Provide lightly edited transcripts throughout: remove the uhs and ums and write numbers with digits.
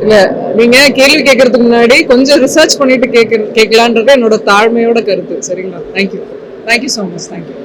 இல்ல, நீங்க கேள்வி கேட்கறதுக்கு முன்னாடி கொஞ்சம் ரிசர்ச் பண்ணிட்டு கேட்கலான்றது என்னோட தாழ்மையோட கருத்து. சரிங்களா? Thank you. Thank you so much. Thank you.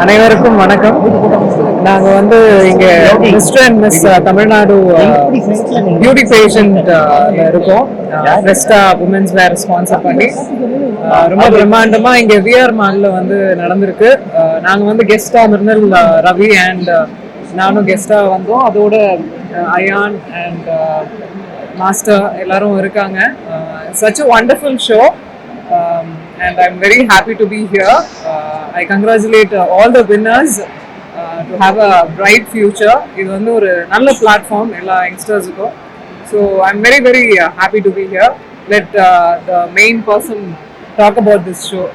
அனைவருக்கும் வணக்கம். நாங்க வந்து இங்க mister and miss Tamil Nadu beauty patient இருக்கோம். பெஸ்டா உமன்ஸ் வேர் ஸ்பான்சர் பண்ணி ரொம்ப பிரம்மாண்டமா இங்க விஆர் மால்ல வந்து நடந்திருக்கு. நாங்க வந்து கெஸ்டா மிர்னல் ரவி அண்ட் நானும் கெஸ்டா வந்தோம். அதோட அயான் அண்ட் மாஸ்டர் எல்லாரும் இருக்காங்க. such a wonderful show. And I'm very happy to be here. I congratulate all the winners to have a bright future. இது வந்து ஒரு நல்ல பிளாட்ஃபார்ம் எல்லா யங்ஸ்டர்ஸுக்கும். So I'm very very happy to be here. Let the main person talk about this show.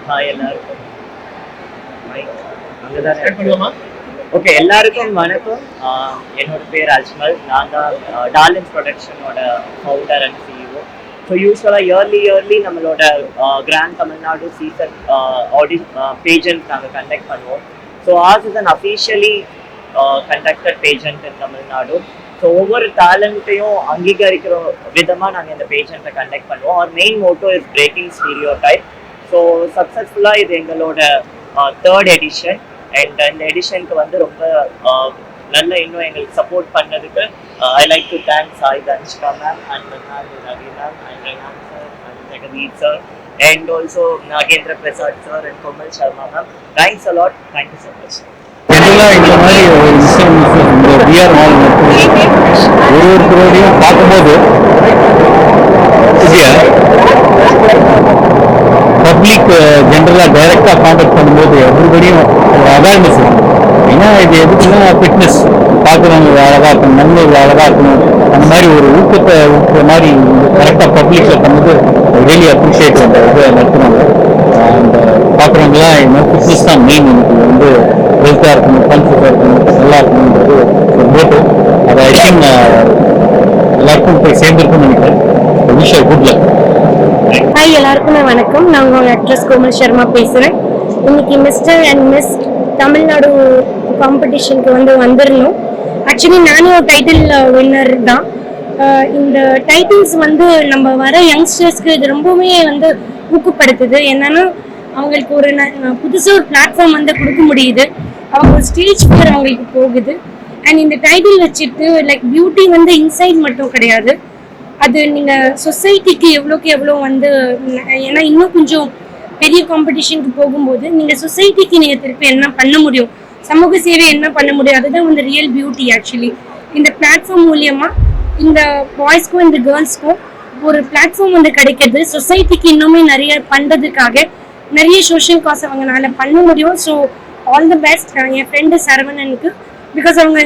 Hi எல்லாருக்கும். Mic அங்கதான் பண்ணுவோமா? Okay, எல்லாருக்கும் வணக்கம். என்னோட பேர் அஜ்மல். நான் தான் டார்லின்ஸ் ப்ரொடக்ஷனோட ஃபவுண்டர் அண்ட் சிஇஓ. ஸோ யூஸ்வலாக இயர்லி நம்மளோட கிராண்ட் தமிழ்நாடு சீசன் பேஜண்ட் நாங்கள் கண்டக்ட் பண்ணுவோம். So as is an officially conducted pageant in Tamil Nadu. So ஒவ்வொரு டேலண்ட்டையும் அங்கீகரிக்கிற விதமாக நாங்கள் இந்த பேஜண்ட்டை கண்டக்ட் பண்ணுவோம். அவர் main motto is breaking stereotype. So சக்ஸஸ்ஃபுல்லாக இது எங்களோட தேர்ட் எடிஷன். அண்ட் இந்த எடிஷனுக்கு வந்து ரொம்ப நல்ல இன்னும் எங்களுக்கு சப்போர்ட் பண்ணதுக்கு I like to thank Sai Dhanshika ma'am and Ravi ma'am and Rayan sir and Jagdeep sir and also Nagendra Prasad sir and Komal Sharma ma'am. Thanks a lot. Thank you so much. ஜென்ரலாக இந்த மாதிரி ஒரு விஷயம் இந்த பிஆர் மால் ஒருவருத்தரோடையும் பார்க்கும்போது பப்ளிக் ஜென்ரலாக டைரெக்டாக கான்டாக்ட் பண்ணும்போது எவ்ரிபடியும் ஒரு அவேர்னஸ் இருக்கும். ஏன்னா இது எதுக்குன்னா ஃபிட்னஸ் பார்க்குறவங்க அழகாக இருக்கணும், நன்மைகள் அழகாக இருக்கணும், அந்த மாதிரி ஒரு ஊக்கத்தை ஊக்குற மாதிரி கரெக்டாக பப்ளிக்கில் பண்ணும்போது ரியலி அப்ரிஷியேட் அந்த இதை நடத்துனாங்க. அந்த பார்க்குறவங்களாம் இன்னும் ஃபிட்னஸ் தான் மெயின். எனக்கு வந்து ஹெல்த்தாக இருக்கணும், கான்ஃபிடண்டாக இருக்கணும், நல்லா இருக்கணுன்றது ஒரு மோட்டோ. அதை ஐ திங்க் எல்லாருக்கும் போய் சேர்ந்துருக்குன்னு நினைக்கிறேன். விஷயம் குட்ல. ஹாய், எல்லாருக்குமே வணக்கம். நான் உங்கள் ஆக்ட்ரஸ் கோமல் சர்மா பேசுகிறேன். இன்னைக்கு மிஸ்டர் அண்ட் மிஸ் தமிழ்நாடு காம்படிஷனுக்கு வந்து வந்துடணும். ஆக்சுவலி நானும் டைட்டில் வின்னர் தான். இந்த டைட்டில்ஸ் வந்து நம்ம வர யங்ஸ்டர்ஸ்க்கு இது ரொம்பவே வந்து ஊக்கப்படுத்துது. என்னன்னா அவங்களுக்கு ஒரு புதுசாக ஒரு பிளாட்ஃபார்ம் வந்து கொடுக்க முடியுது. அவங்க ஒரு ஸ்டேஜ் ஃபியர் அவங்களுக்கு போகுது. அண்ட் இந்த டைட்டில் வச்சுட்டு லைக் பியூட்டி வந்து இன்சைட் மட்டும் கிடையாது, அது நீங்கள் சொசைட்டிக்கு எவ்வளோக்கு எவ்வளோ வந்து, ஏன்னா இன்னும் கொஞ்சம் பெரிய காம்படிஷனுக்கு போகும்போது நீங்கள் சொசைட்டிக்கு நீங்கள் திருப்பி என்ன பண்ண முடியும், சமூக சேவை என்ன பண்ண முடியும், அதுதான் வந்து ரியல் பியூட்டி. ஆக்சுவலி இந்த பிளாட்ஃபார்ம் மூலியமாக இந்த பாய்ஸ்க்கும் இந்த கேர்ள்ஸ்க்கும் ஒரு பிளாட்ஃபார்ம் வந்து கிடைக்கிறது. சொசைட்டிக்கு இன்னுமே நிறைய பண்ணுறதுக்காக நிறைய சோஷியல் காஸ் அவங்களால பண்ண முடியும். ஸோ ஆல் தி பெஸ்ட் என் ஃப்ரெண்டு சரவணனுக்கு. பிகாஸ் அவங்க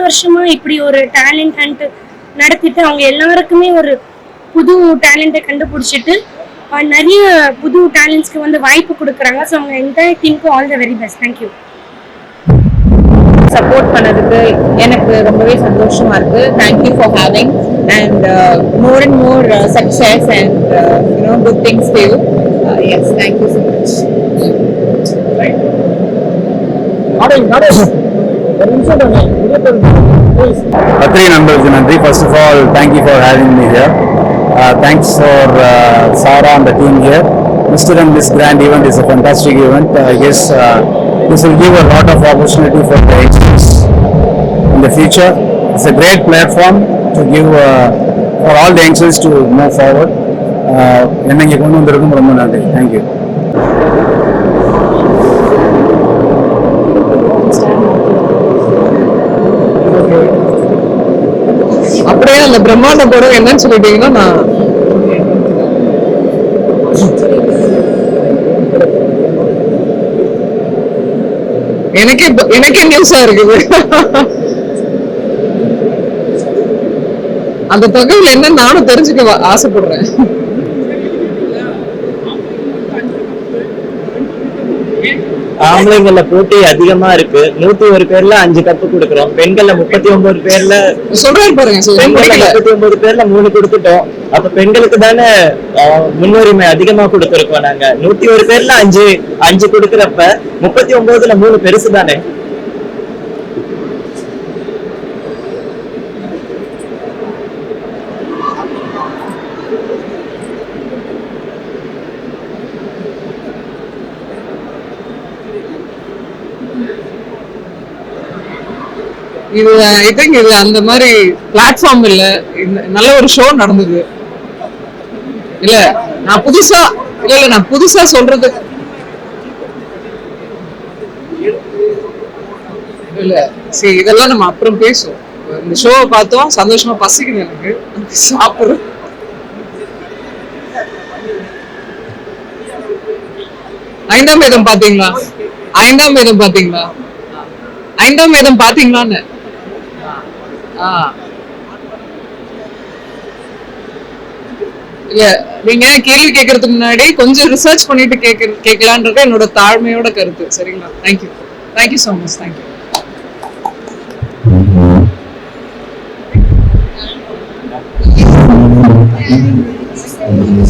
வருஷமாக இப்படி ஒரு டேலண்ட் ஹண்ட் நடத்திட்டு அவங்க எல்லாருக்குமே ஒரு புது டேலண்ட்டை கண்டுபிடிச்சிட்டு நிறைய புது டேலண்ட்ஸ்க்கு வந்து வாய்ப்பு கொடுக்குறாங்க. ஸோ அவங்க என்டையர் டீமுக்கு all the very best. Thank you. Support பண்ணதுக்கு எனக்கு ரொம்பவே சந்தோஷமா இருக்கு. Thank you for having and more and more success and good things to you. Yes, thank you so much. Patri numbers Nandri. First of all, thank you for having me here. Thanks for Sarah and the team here. Mr. and Miss Grand event is a fantastic event. I guess this will give a lot of opportunity for the youngsters in the future. It's a great platform to give for all the youngsters to move forward. என்ன இங்கே கொண்டு வந்திருக்கும் ரொம்ப நன்றி. Thank you. அப்படியே அந்த பிரம்மாண்ட படம் என்னன்னு சொல்லிட்டீங்கன்னா நான் எனக்கே நியூஸா இருக்குது. அந்த தகவல் என்ன நானும் தெரிஞ்சுக்க ஆசைப்படுறேன். ஆம்பளைங்கள்ல போட்டி அதிகமா இருக்கு. 101 பேர்ல 5 கப்பு கொடுக்குறோம். பெண்கள்ல 39 பேர்ல சொல்றாரு பாருங்க. பெண்கள்ல 39 பேர்ல 3 கொடுத்துட்டோம். அப்ப பெண்களுக்கு தானே முன்னுரிமை அதிகமா கொடுத்துருக்கோம். நாங்க 101 பேர்ல 5 கொடுக்கறப்ப 39ல 3 பெருசு தானே. இது ஐ திங்க் இது அந்த மாதிரி பிளாட்ஃபார்ம் இல்ல, நல்ல ஒரு ஷோ நடந்தது இல்ல. நான் புதுசா சொல்றது இல்ல. சரி, இதெல்லாம் நம்ம அப்புறம் பேசுவோம். இந்த ஷோவை பார்த்தோம், சந்தோஷமா பசிக்குது எனக்கு, சாப்பிடுறோம். ஐந்தாம் வேதம் பாத்தீங்களா? ஐந்தாம் வேதம் பாத்தீங்களா? ஐந்தாம் வேதம் பாத்தீங்களான்னு. இல்ல, நீங்க கேள்வி கேட்கறதுக்கு முன்னாடி கொஞ்சம் ரிசர்ச் பண்ணிட்டு கேட்கலான்றது என்னோட தாழ்மையோட கருத்து. சரிங்களா? Thank you so much. தேங்க்யூ.